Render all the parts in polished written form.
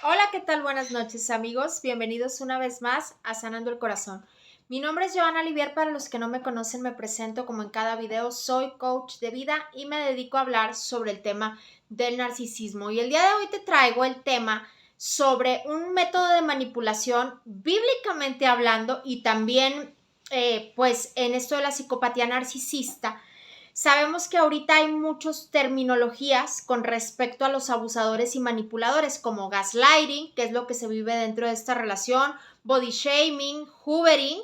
Hola, ¿qué tal? Buenas noches, amigos. Bienvenidos una vez más a Sanando el Corazón. Mi nombre es Joana Olivier. Para los que no me conocen, me presento como en cada video. Soy coach de vida y me dedico a hablar sobre el tema del narcisismo. Y el día de hoy te traigo el tema sobre un método de manipulación bíblicamente hablando y también, pues, en esto de la psicopatía narcisista. Sabemos que ahorita hay muchas terminologías con respecto a los abusadores y manipuladores, como gaslighting, que es lo que se vive dentro de esta relación, body shaming, hoovering,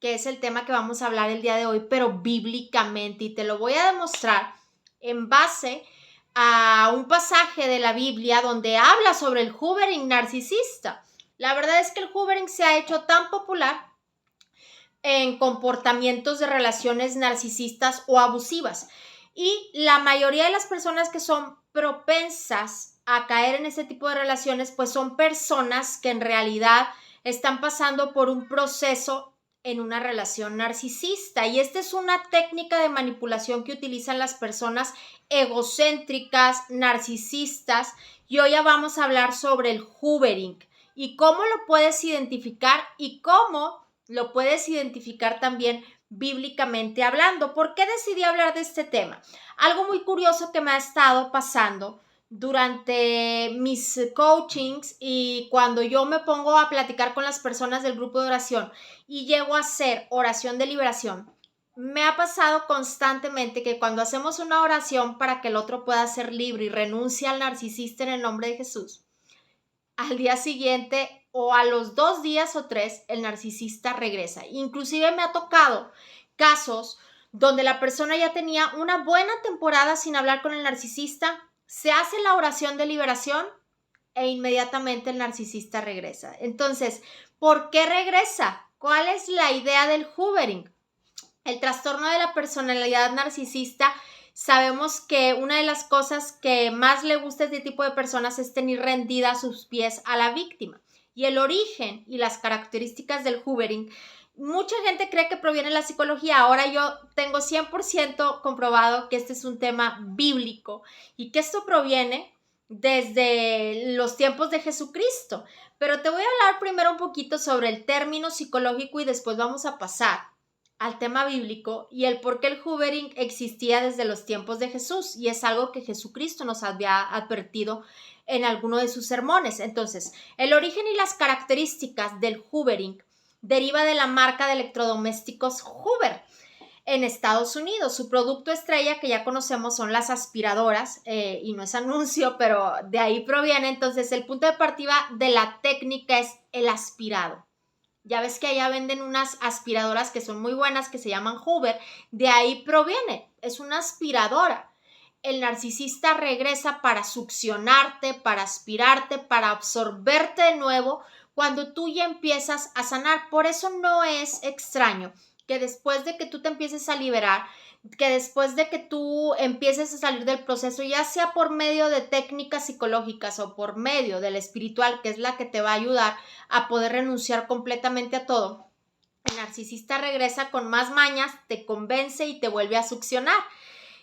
que es el tema que vamos a hablar el día de hoy, pero bíblicamente, y te lo voy a demostrar en base a un pasaje de la Biblia donde habla sobre el hoovering narcisista. La verdad es que el hoovering se ha hecho tan popular en comportamientos de relaciones narcisistas o abusivas. Y la mayoría de las personas que son propensas a caer en este tipo de relaciones, pues son personas que en realidad están pasando por un proceso en una relación narcisista. Y esta es una técnica de manipulación que utilizan las personas egocéntricas, narcisistas. Y hoy ya vamos a hablar sobre el hoovering y cómo lo puedes identificar y cómo lo puedes identificar también bíblicamente hablando. ¿Por qué decidí hablar de este tema? Algo muy curioso que me ha estado pasando durante mis coachings y cuando yo me pongo a platicar con las personas del grupo de oración y llego a hacer oración de liberación, me ha pasado constantemente que cuando hacemos una oración para que el otro pueda ser libre y renuncie al narcisista en el nombre de Jesús, al día siguiente o a los 2 días o 3, el narcisista regresa. Inclusive me ha tocado casos donde la persona ya tenía una buena temporada sin hablar con el narcisista, se hace la oración de liberación e inmediatamente el narcisista regresa. Entonces, ¿por qué regresa? ¿Cuál es la idea del hoovering? El trastorno de la personalidad narcisista, sabemos que una de las cosas que más le gusta a este tipo de personas es tener rendida a sus pies a la víctima. Y el origen y las características del hoovering, mucha gente cree que proviene de la psicología. Ahora yo tengo 100% comprobado que este es un tema bíblico y que esto proviene desde los tiempos de Jesucristo. Pero te voy a hablar primero un poquito sobre el término psicológico y después vamos a pasar al tema bíblico y el por qué el hoovering existía desde los tiempos de Jesús, y es algo que Jesucristo nos había advertido en alguno de sus sermones. Entonces, el origen y las características del hoovering deriva de la marca de electrodomésticos Hoover en Estados Unidos. Su producto estrella que ya conocemos son las aspiradoras, y no es anuncio, pero de ahí proviene. Entonces, el punto de partida de la técnica es el aspirado. Ya ves que allá venden unas aspiradoras que son muy buenas, que se llaman Hoover. De ahí proviene, es una aspiradora. El narcisista regresa para succionarte, para aspirarte, para absorberte de nuevo cuando tú ya empiezas a sanar. Por eso no es extraño que después de que tú te empieces a liberar, que después de que tú empieces a salir del proceso, ya sea por medio de técnicas psicológicas o por medio del espiritual, que es la que te va a ayudar a poder renunciar completamente a todo, el narcisista regresa con más mañas, te convence y te vuelve a succionar.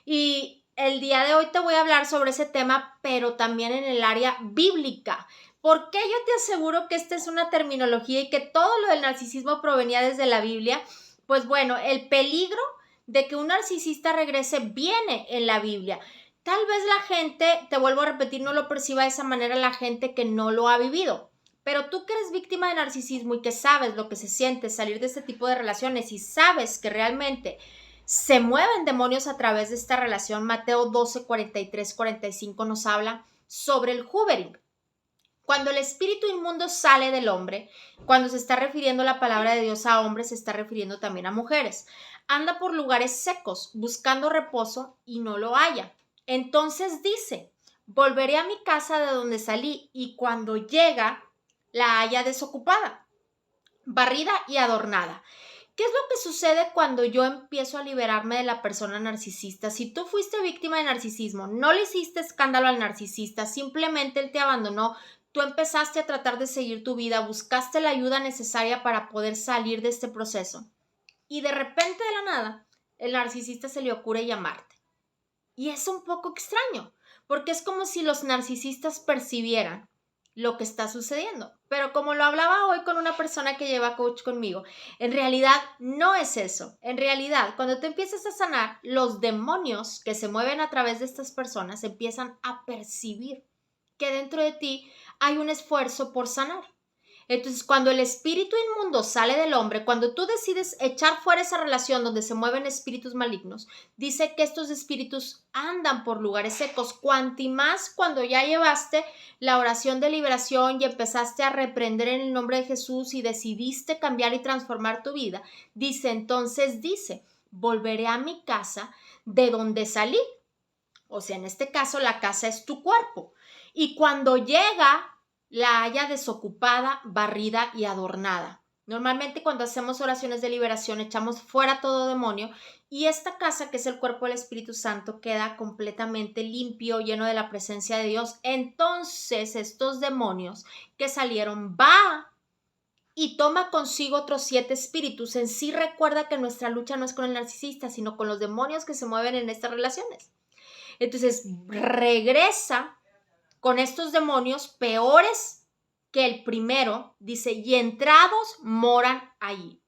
Y el día de hoy te voy a hablar sobre ese tema, pero también en el área bíblica. ¿Por qué yo te aseguro que esta es una terminología y que todo lo del narcisismo provenía desde la Biblia? Pues bueno, el peligro de que un narcisista regrese viene en la Biblia. Tal vez la gente, te vuelvo a repetir, no lo perciba de esa manera la gente que no lo ha vivido. Pero tú que eres víctima de narcisismo y que sabes lo que se siente salir de este tipo de relaciones y sabes que realmente se mueven demonios a través de esta relación. Mateo 12, 43, 45 nos habla sobre el hoovering. Cuando el espíritu inmundo sale del hombre, cuando se está refiriendo la palabra de Dios a hombres, se está refiriendo también a mujeres. Anda por lugares secos, buscando reposo y no lo halla. Entonces dice, volveré a mi casa de donde salí, y cuando llega, la halla desocupada, barrida y adornada. ¿Qué es lo que sucede cuando yo empiezo a liberarme de la persona narcisista? Si tú fuiste víctima de narcisismo, no le hiciste escándalo al narcisista, simplemente él te abandonó, tú empezaste a tratar de seguir tu vida, buscaste la ayuda necesaria para poder salir de este proceso. Y de repente, de la nada, el narcisista se le ocurre llamarte. Y es un poco extraño, porque es como si los narcisistas percibieran lo que está sucediendo. Pero como lo hablaba hoy con una persona que lleva coach conmigo, en realidad no es eso. En realidad, cuando tú empiezas a sanar, los demonios que se mueven a través de estas personas empiezan a percibir que dentro de ti hay un esfuerzo por sanar. Entonces, cuando el espíritu inmundo sale del hombre, cuando tú decides echar fuera esa relación donde se mueven espíritus malignos, dice que estos espíritus andan por lugares secos. Cuanti más cuando ya llevaste la oración de liberación y empezaste a reprender en el nombre de Jesús y decidiste cambiar y transformar tu vida, dice, volveré a mi casa de donde salí. O sea, en este caso, la casa es tu cuerpo. Y cuando llega, la haya desocupada, barrida y adornada. Normalmente cuando hacemos oraciones de liberación echamos fuera todo demonio y esta casa, que es el cuerpo del Espíritu Santo, queda completamente limpio, lleno de la presencia de Dios. Entonces estos demonios que salieron va y toma consigo otros 7 espíritus. En sí, recuerda que nuestra lucha no es con el narcisista, sino con los demonios que se mueven en estas relaciones. Entonces regresa con estos demonios peores que el primero, dice, y entrados moran allí.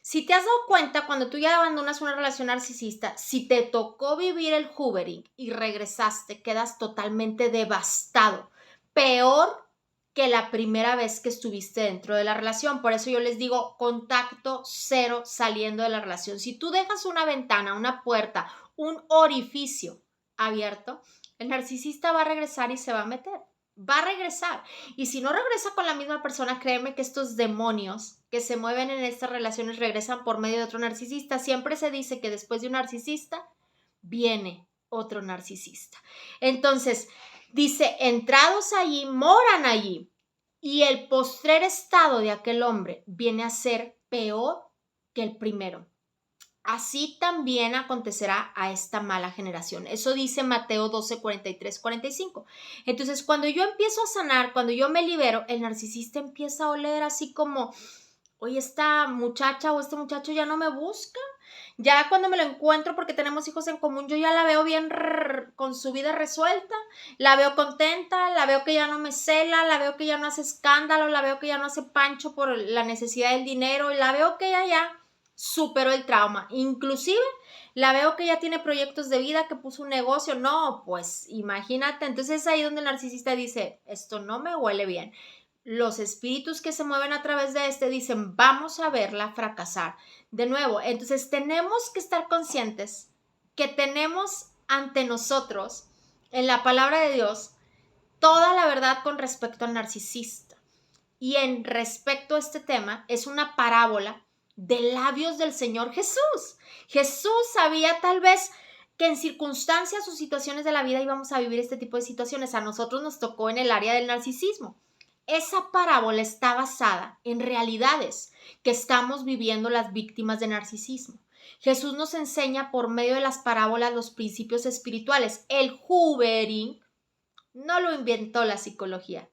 Si te has dado cuenta, cuando tú ya abandonas una relación narcisista, si te tocó vivir el hoovering y regresaste, quedas totalmente devastado. Peor que la primera vez que estuviste dentro de la relación. Por eso yo les digo, contacto cero saliendo de la relación. Si tú dejas una ventana, una puerta, un orificio abierto, el narcisista va a regresar y se va a meter. Va a regresar. Y si no regresa con la misma persona, créeme que estos demonios que se mueven en estas relaciones regresan por medio de otro narcisista. Siempre se dice que después de un narcisista viene otro narcisista. Entonces, dice, entrados allí, moran allí. Y el postrer estado de aquel hombre viene a ser peor que el primero. Así también acontecerá a esta mala generación. Eso dice Mateo 12, 43, 45. Entonces, cuando yo empiezo a sanar, cuando yo me libero, el narcisista empieza a oler así como, oye, esta muchacha o este muchacho ya no me busca. Ya cuando me lo encuentro porque tenemos hijos en común, yo ya la veo bien con su vida resuelta, la veo contenta, la veo que ya no me cela, la veo que ya no hace escándalo, la veo que ya no hace pancho por la necesidad del dinero, la veo que ella ya superó el trauma. Inclusive la veo que ya tiene proyectos de vida, que puso un negocio. No, pues imagínate. Entonces es ahí donde el narcisista dice, esto no me huele bien. Los espíritus que se mueven a través de este dicen, vamos a verla fracasar. De nuevo, entonces tenemos que estar conscientes que tenemos ante nosotros, en la palabra de Dios, toda la verdad con respecto al narcisista. Y en respecto a este tema, es una parábola de labios del Señor Jesús. Jesús sabía tal vez que en circunstancias o situaciones de la vida íbamos a vivir este tipo de situaciones. A nosotros nos tocó en el área del narcisismo. Esa parábola está basada en realidades que estamos viviendo las víctimas de narcisismo. Jesús nos enseña por medio de las parábolas los principios espirituales. El hoovering no lo inventó la psicología,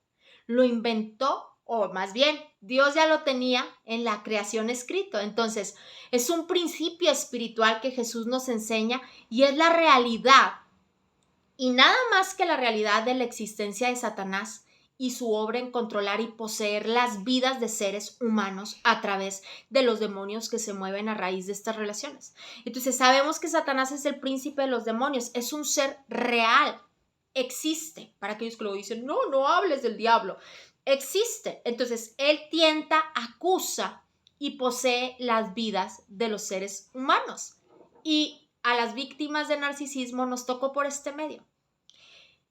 lo inventó, o más bien, Dios ya lo tenía en la creación escrito. Entonces, es un principio espiritual que Jesús nos enseña y es la realidad, y nada más que la realidad de la existencia de Satanás y su obra en controlar y poseer las vidas de seres humanos a través de los demonios que se mueven a raíz de estas relaciones. Entonces, sabemos que Satanás es el príncipe de los demonios, es un ser real, existe. Para aquellos que lo dicen, no, no hables del diablo. Existe. Entonces, él tienta, acusa y posee las vidas de los seres humanos. Y a las víctimas de narcisismo nos tocó por este medio.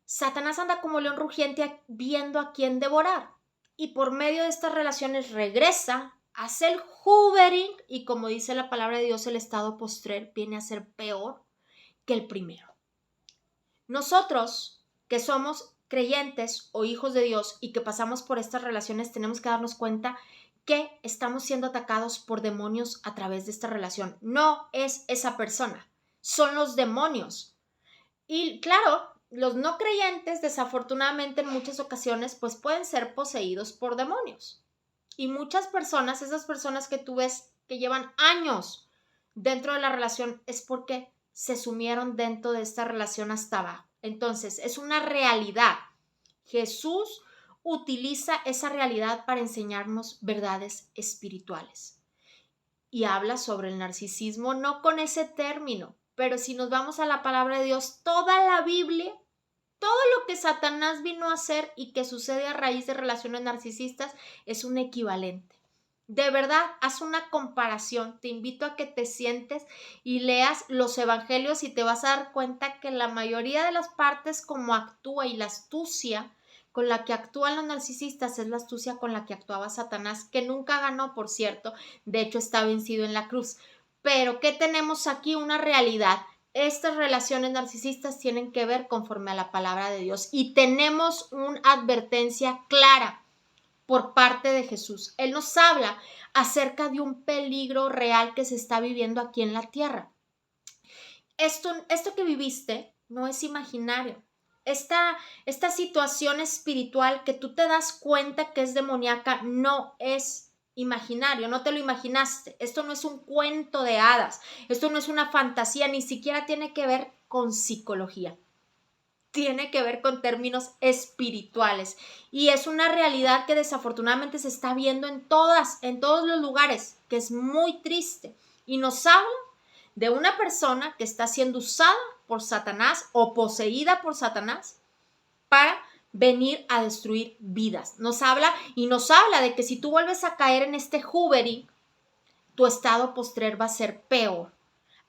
Satanás anda como león rugiente viendo a quién devorar. Y por medio de estas relaciones regresa, hace el hoovering y, como dice la palabra de Dios, el estado postrer viene a ser peor que el primero. Nosotros, que somos creyentes o hijos de Dios y que pasamos por estas relaciones, tenemos que darnos cuenta que estamos siendo atacados por demonios a través de esta relación. No es esa persona, son los demonios. Y claro, los no creyentes, desafortunadamente en muchas ocasiones, pues pueden ser poseídos por demonios. Y muchas personas, esas personas que tú ves que llevan años dentro de la relación, es porque se sumieron dentro de esta relación hasta abajo. Entonces, es una realidad. Jesús utiliza esa realidad para enseñarnos verdades espirituales. Y habla sobre el narcisismo, no con ese término, pero si nos vamos a la palabra de Dios, toda la Biblia, todo lo que Satanás vino a hacer y que sucede a raíz de relaciones narcisistas es un equivalente. De verdad, haz una comparación. Te invito a que te sientes y leas los evangelios y te vas a dar cuenta que la mayoría de las partes como actúa y la astucia con la que actúan los narcisistas es la astucia con la que actuaba Satanás, que nunca ganó, por cierto. De hecho, está vencido en la cruz. Pero, ¿qué tenemos aquí? Una realidad. Estas relaciones narcisistas tienen que ver conforme a la palabra de Dios y tenemos una advertencia clara por parte de Jesús. Él nos habla acerca de un peligro real que se está viviendo aquí en la tierra. Esto que viviste no es imaginario. Esta situación espiritual que tú te das cuenta que es demoníaca no es imaginario, no te lo imaginaste. Esto no es un cuento de hadas, esto no es una fantasía, ni siquiera tiene que ver con psicología. Tiene que ver con términos espirituales y es una realidad que desafortunadamente se está viendo en todos los lugares, que es muy triste y nos habla de una persona que está siendo usada por Satanás o poseída por Satanás para venir a destruir vidas. Nos habla de que si tú vuelves a caer en este hovering, tu estado postrer va a ser peor.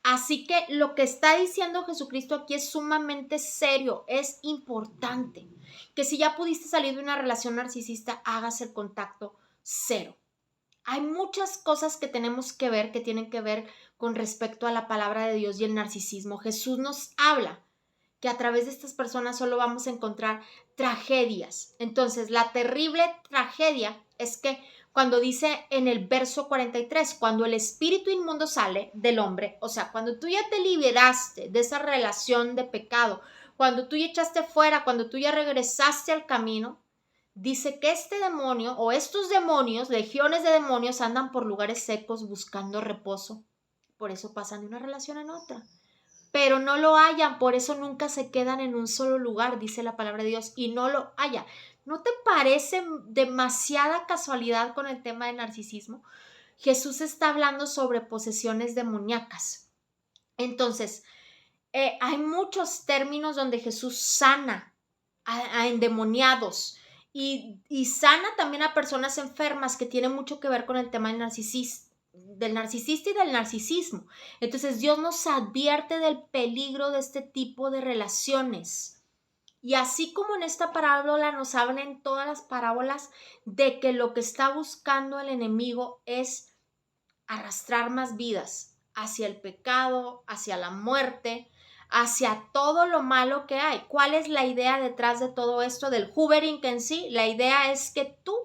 Así que lo que está diciendo Jesucristo aquí es sumamente serio, es importante. Que si ya pudiste salir de una relación narcisista, hagas el contacto cero. Hay muchas cosas que tenemos que ver, que tienen que ver con respecto a la palabra de Dios y el narcisismo. Jesús nos habla que a través de estas personas solo vamos a encontrar tragedias. Entonces, la terrible tragedia es que cuando dice en el verso 43, cuando el espíritu inmundo sale del hombre, o sea, cuando tú ya te liberaste de esa relación de pecado, cuando tú ya echaste fuera, cuando tú ya regresaste al camino, dice que este demonio o estos demonios, legiones de demonios, andan por lugares secos buscando reposo. Por eso pasan de una relación en otra. Pero no lo hallan, por eso nunca se quedan en un solo lugar, dice la palabra de Dios, y no lo hallan. ¿No te parece demasiada casualidad con el tema del narcisismo? Jesús está hablando sobre posesiones demoníacas. Entonces, hay muchos términos donde Jesús sana a endemoniados y sana también a personas enfermas, que tiene mucho que ver con el tema del narcisista y del narcisismo. Entonces Dios nos advierte del peligro de este tipo de relaciones. Y así como en esta parábola nos habla en todas las parábolas de que lo que está buscando el enemigo es arrastrar más vidas hacia el pecado, hacia la muerte, hacia todo lo malo que hay. ¿Cuál es la idea detrás de todo esto del hovering en sí? La idea es que tú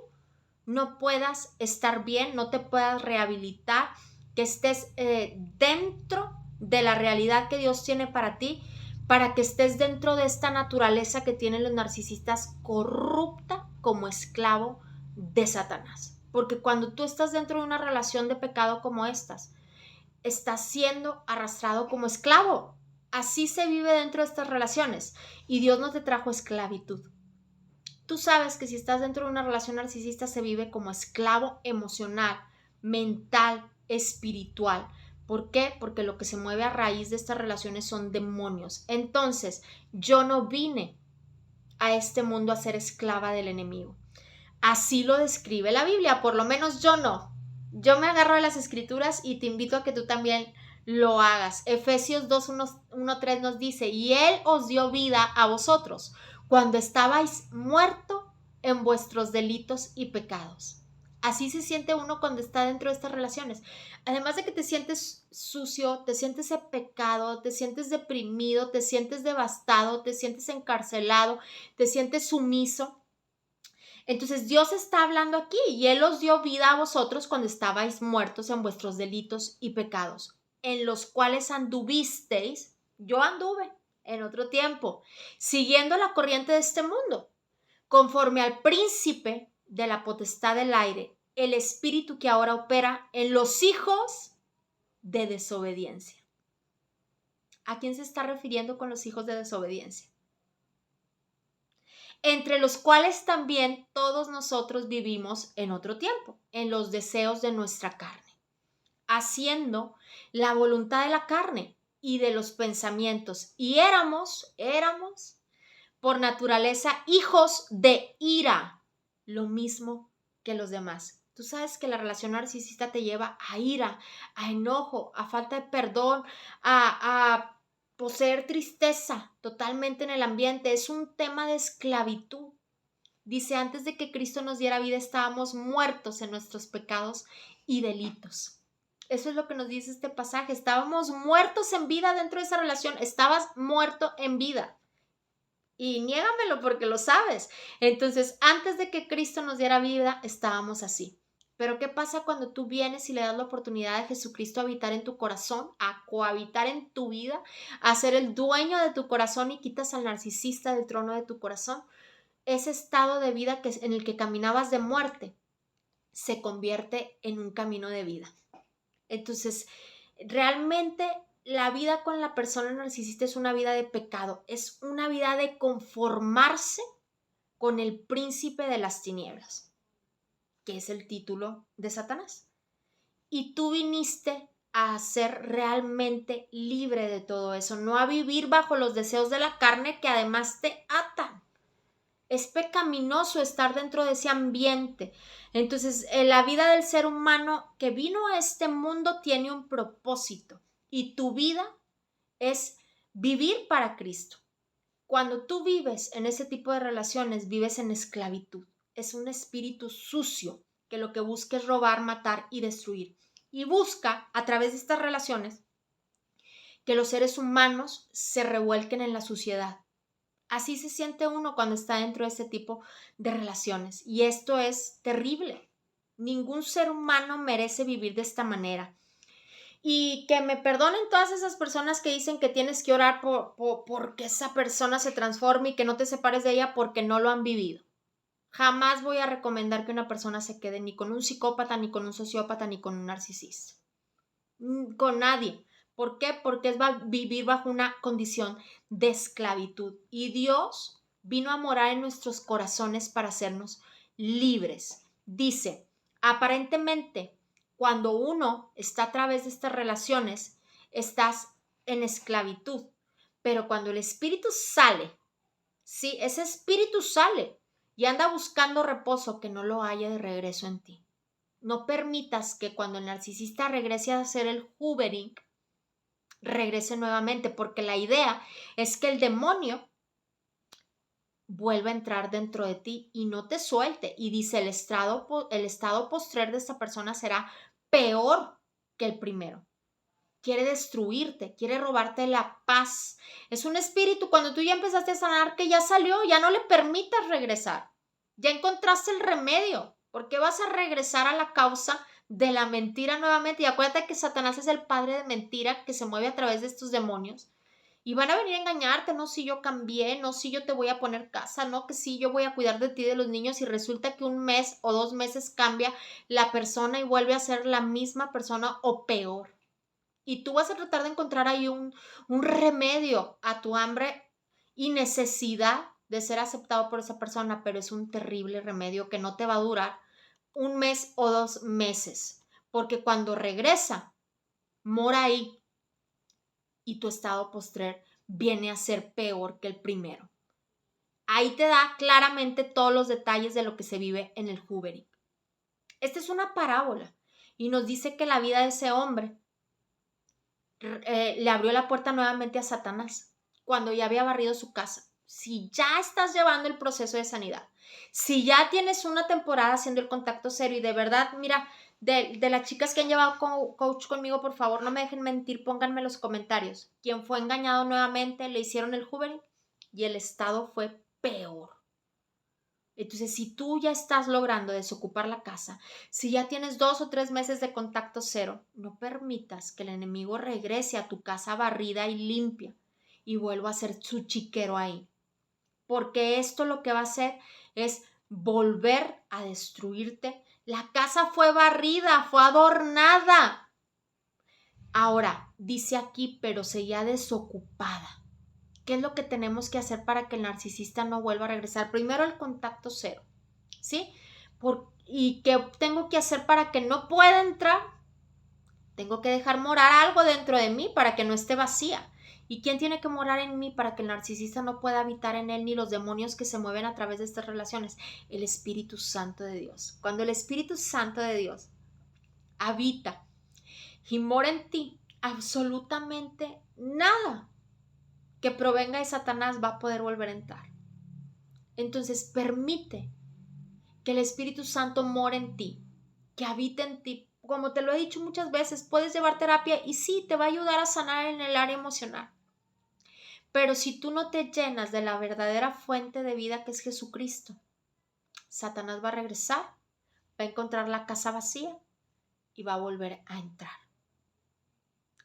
no puedas estar bien, no te puedas rehabilitar, que estés dentro de la realidad que Dios tiene para ti, para que estés dentro de esta naturaleza que tienen los narcisistas, corrupta como esclavo de Satanás. Porque cuando tú estás dentro de una relación de pecado como estas, estás siendo arrastrado como esclavo. Así se vive dentro de estas relaciones y Dios no te trajo esclavitud. Tú sabes que si estás dentro de una relación narcisista se vive como esclavo emocional, mental, espiritual. ¿Por qué? Porque lo que se mueve a raíz de estas relaciones son demonios. Entonces, yo no vine a este mundo a ser esclava del enemigo. Así lo describe la Biblia, por lo menos yo no. Yo me agarro de las escrituras y te invito a que tú también lo hagas. Efesios 2:1-3 nos dice, y Él os dio vida a vosotros cuando estabais muertos en vuestros delitos y pecados. Así se siente uno cuando está dentro de estas relaciones. Además de que te sientes sucio, te sientes en pecado, te sientes deprimido, te sientes devastado, te sientes encarcelado, te sientes sumiso. Entonces Dios está hablando aquí y Él os dio vida a vosotros cuando estabais muertos en vuestros delitos y pecados, en los cuales anduvisteis, yo anduve en otro tiempo, siguiendo la corriente de este mundo, conforme al príncipe de la potestad del aire, el espíritu que ahora opera en los hijos de desobediencia. ¿A quién se está refiriendo con los hijos de desobediencia? entre los cuales también todos nosotros vivimos en otro tiempo, en los deseos de nuestra carne, haciendo la voluntad de la carne y de los pensamientos. Y éramos por naturaleza hijos de ira, lo mismo que los demás. Tú sabes que la relación narcisista te lleva a ira, a enojo, a falta de perdón, a poseer tristeza totalmente en el ambiente. Es un tema de esclavitud. Dice, antes de que Cristo nos diera vida, estábamos muertos en nuestros pecados y delitos. Eso es lo que nos dice este pasaje. Estábamos muertos en vida dentro de esa relación. Estabas muerto en vida. Y niégamelo porque lo sabes. Entonces, antes de que Cristo nos diera vida, estábamos así. Pero ¿qué pasa cuando tú vienes y le das la oportunidad de Jesucristo a habitar en tu corazón, a cohabitar en tu vida, a ser el dueño de tu corazón y quitas al narcisista del trono de tu corazón? Ese estado de vida en el que caminabas de muerte se convierte en un camino de vida. Entonces, realmente la vida con la persona narcisista es una vida de pecado, es una vida de conformarse con el príncipe de las tinieblas, que es el título de Satanás. Y tú viniste a ser realmente libre de todo eso, no a vivir bajo los deseos de la carne que además te atan. Es pecaminoso estar dentro de ese ambiente. Entonces, la vida del ser humano que vino a este mundo tiene un propósito y tu vida es vivir para Cristo. Cuando tú vives en ese tipo de relaciones, vives en esclavitud. Es un espíritu sucio que lo que busca es robar, matar y destruir. Y busca, a través de estas relaciones, que los seres humanos se revuelquen en la suciedad. Así se siente uno cuando está dentro de ese tipo de relaciones. Y esto es terrible. Ningún ser humano merece vivir de esta manera. Y que me perdonen todas esas personas que dicen que tienes que orar porque esa persona se transforme y que no te separes de ella porque no lo han vivido. Jamás voy a recomendar que una persona se quede ni con un psicópata, ni con un sociópata, ni con un narcisista. Con nadie. ¿Por qué? Porque es vivir bajo una condición de esclavitud. Y Dios vino a morar en nuestros corazones para hacernos libres. Dice, aparentemente, cuando uno está a través de estas relaciones, estás en esclavitud. Pero cuando el espíritu sale, sí, ese espíritu sale y anda buscando reposo, que no lo haya de regreso en ti. No permitas que cuando el narcisista regrese a hacer el hoovering, regrese nuevamente, porque la idea es que el demonio vuelva a entrar dentro de ti y no te suelte. Y dice, el estado postrer de esta persona será peor que el primero. Quiere destruirte, quiere robarte la paz. Es un espíritu, cuando tú ya empezaste a sanar, que ya salió, ya no le permitas regresar. Ya encontraste el remedio. ¿Por qué vas a regresar a la causa de la mentira nuevamente? Y acuérdate que Satanás es el padre de mentira que se mueve a través de estos demonios. Y van a venir a engañarte, no, si yo cambié, no, si yo te voy a poner casa, no, que sí, yo voy a cuidar de ti, de los niños, y resulta que un mes o 2 meses cambia la persona y vuelve a ser la misma persona o peor. Y tú vas a tratar de encontrar ahí un remedio a tu hambre y necesidad de ser aceptado por esa persona, pero es un terrible remedio que no te va a durar 1 mes o 2 meses, porque cuando regresa, mora ahí y tu estado postrer viene a ser peor que el primero. Ahí te da claramente todos los detalles de lo que se vive en el hoovering. Esta es una parábola y nos dice que la vida de ese hombre le abrió la puerta nuevamente a Satanás cuando ya había barrido su casa. Si ya estás llevando el proceso de sanidad, si ya tienes una temporada haciendo el contacto cero y de verdad, mira, de las chicas que han llevado coach conmigo, por favor, no me dejen mentir, pónganme en los comentarios. ¿Quién fue engañado nuevamente? Le hicieron el hoovering y el estado fue peor. Entonces, si tú ya estás logrando desocupar la casa, si ya tienes 2 o 3 meses de contacto cero, no permitas que el enemigo regrese a tu casa barrida y limpia y vuelva a ser su chiquero ahí. Porque esto lo que va a hacer es volver a destruirte. La casa fue barrida, fue adornada. Ahora, dice aquí, pero seguía desocupada. ¿Qué es lo que tenemos que hacer para que el narcisista no vuelva a regresar? Primero, el contacto cero, ¿sí? ¿Y qué tengo que hacer para que no pueda entrar? Tengo que dejar morar algo dentro de mí para que no esté vacía. ¿Y quién tiene que morar en mí para que el narcisista no pueda habitar en él ni los demonios que se mueven a través de estas relaciones? El Espíritu Santo de Dios. Cuando el Espíritu Santo de Dios habita y mora en ti, absolutamente nada que provenga de Satanás va a poder volver a entrar. Entonces permite que el Espíritu Santo more en ti, que habite en ti. Como te lo he dicho muchas veces, puedes llevar terapia y sí, te va a ayudar a sanar en el área emocional. Pero si tú no te llenas de la verdadera fuente de vida que es Jesucristo, Satanás va a regresar, va a encontrar la casa vacía y va a volver a entrar.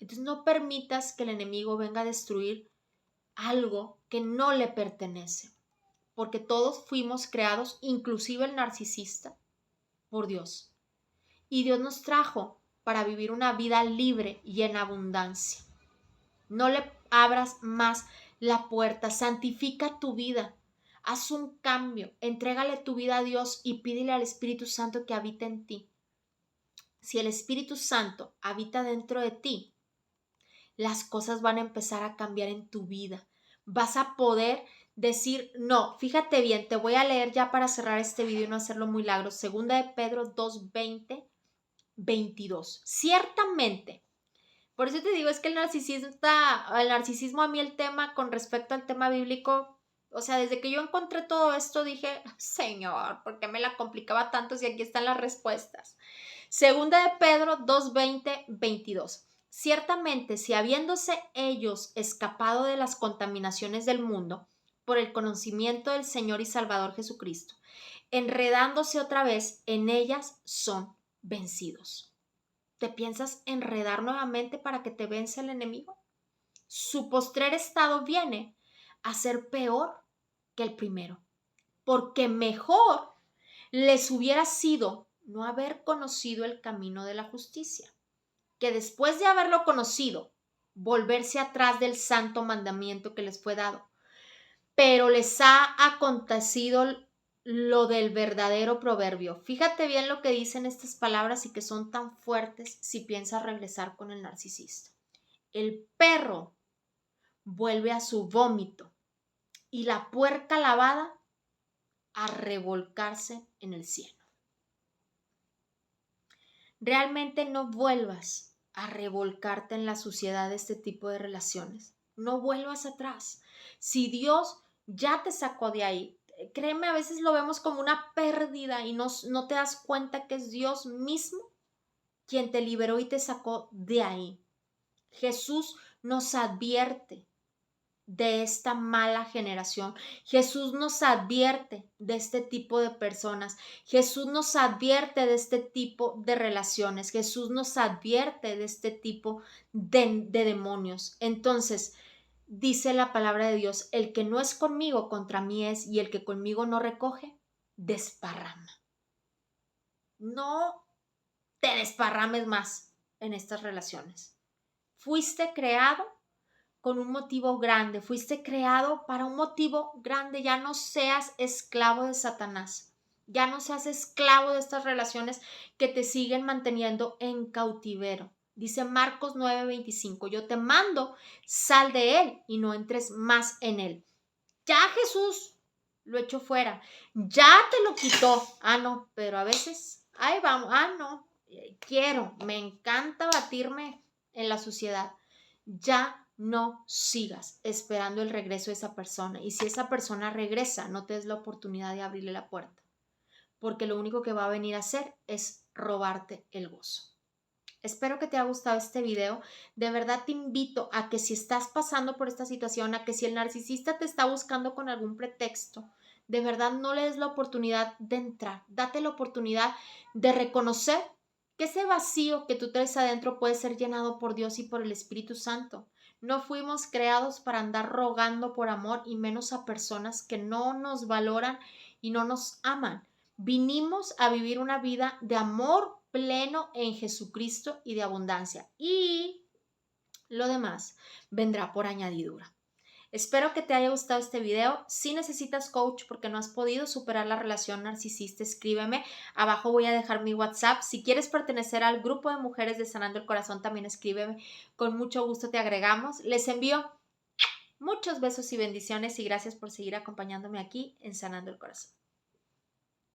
Entonces no permitas que el enemigo venga a destruir algo que no le pertenece, porque todos fuimos creados, inclusive el narcisista, por Dios. Y Dios nos trajo para vivir una vida libre y en abundancia. No le abras más la puerta, santifica tu vida, haz un cambio, entrégale tu vida a Dios y pídele al Espíritu Santo que habite en ti. Si el Espíritu Santo habita dentro de ti, las cosas van a empezar a cambiar en tu vida. Vas a poder decir, no, fíjate bien, te voy a leer ya para cerrar este video y no hacerlo muy largo. Segunda de Pedro 2:20, 22. Ciertamente, por eso te digo, es que el narcisismo a mí el tema con respecto al tema bíblico, o sea, desde que yo encontré todo esto dije, Señor, ¿por qué me la complicaba tanto si aquí están las respuestas? Segunda de Pedro 2:20, 22. Ciertamente, si habiéndose ellos escapado de las contaminaciones del mundo por el conocimiento del Señor y Salvador Jesucristo, enredándose otra vez en ellas, son vencidos. ¿Te piensas enredar nuevamente para que te vence el enemigo? Su postrer estado viene a ser peor que el primero, porque mejor les hubiera sido no haber conocido el camino de la justicia, que después de haberlo conocido, volverse atrás del santo mandamiento que les fue dado. Pero les ha acontecido lo del verdadero proverbio. Fíjate bien lo que dicen estas palabras y que son tan fuertes si piensas regresar con el narcisista. El perro vuelve a su vómito y la puerca lavada a revolcarse en el cielo. Realmente no vuelvas a revolcarte en la suciedad de este tipo de relaciones. No vuelvas atrás. Si Dios ya te sacó de ahí, créeme, a veces lo vemos como una pérdida y no te das cuenta que es Dios mismo quien te liberó y te sacó de ahí. Jesús nos advierte de esta mala generación. Jesús nos advierte de este tipo de personas. Jesús nos advierte de este tipo de relaciones. Jesús nos advierte de este tipo de demonios. Entonces, dice la palabra de Dios, el que no es conmigo, contra mí es, y el que conmigo no recoge, desparrama. No te desparrames más en estas relaciones. Fuiste creado con un motivo grande, fuiste creado para un motivo grande, ya no seas esclavo de Satanás, ya no seas esclavo de estas relaciones que te siguen manteniendo en cautiverio. Dice Marcos 9:25, yo te mando, sal de él y no entres más en él. Ya Jesús lo echó fuera, ya te lo quitó. Ah, no, pero a veces, ahí vamos, no, me encanta batirme en la suciedad. Ya no sigas esperando el regreso de esa persona. Y si esa persona regresa, no te des la oportunidad de abrirle la puerta, porque lo único que va a venir a hacer es robarte el gozo. Espero que te haya gustado este video. De verdad te invito a que si estás pasando por esta situación, a que si el narcisista te está buscando con algún pretexto, de verdad no le des la oportunidad de entrar. Date la oportunidad de reconocer que ese vacío que tú traes adentro puede ser llenado por Dios y por el Espíritu Santo. No fuimos creados para andar rogando por amor y menos a personas que no nos valoran y no nos aman. Vinimos a vivir una vida de amor pleno en Jesucristo y de abundancia. Y lo demás vendrá por añadidura. Espero que te haya gustado este video. Si necesitas coach porque no has podido superar la relación narcisista, escríbeme. Abajo voy a dejar mi WhatsApp. Si quieres pertenecer al grupo de mujeres de Sanando el Corazón, también escríbeme. Con mucho gusto te agregamos. Les envío muchos besos y bendiciones y gracias por seguir acompañándome aquí en Sanando el Corazón.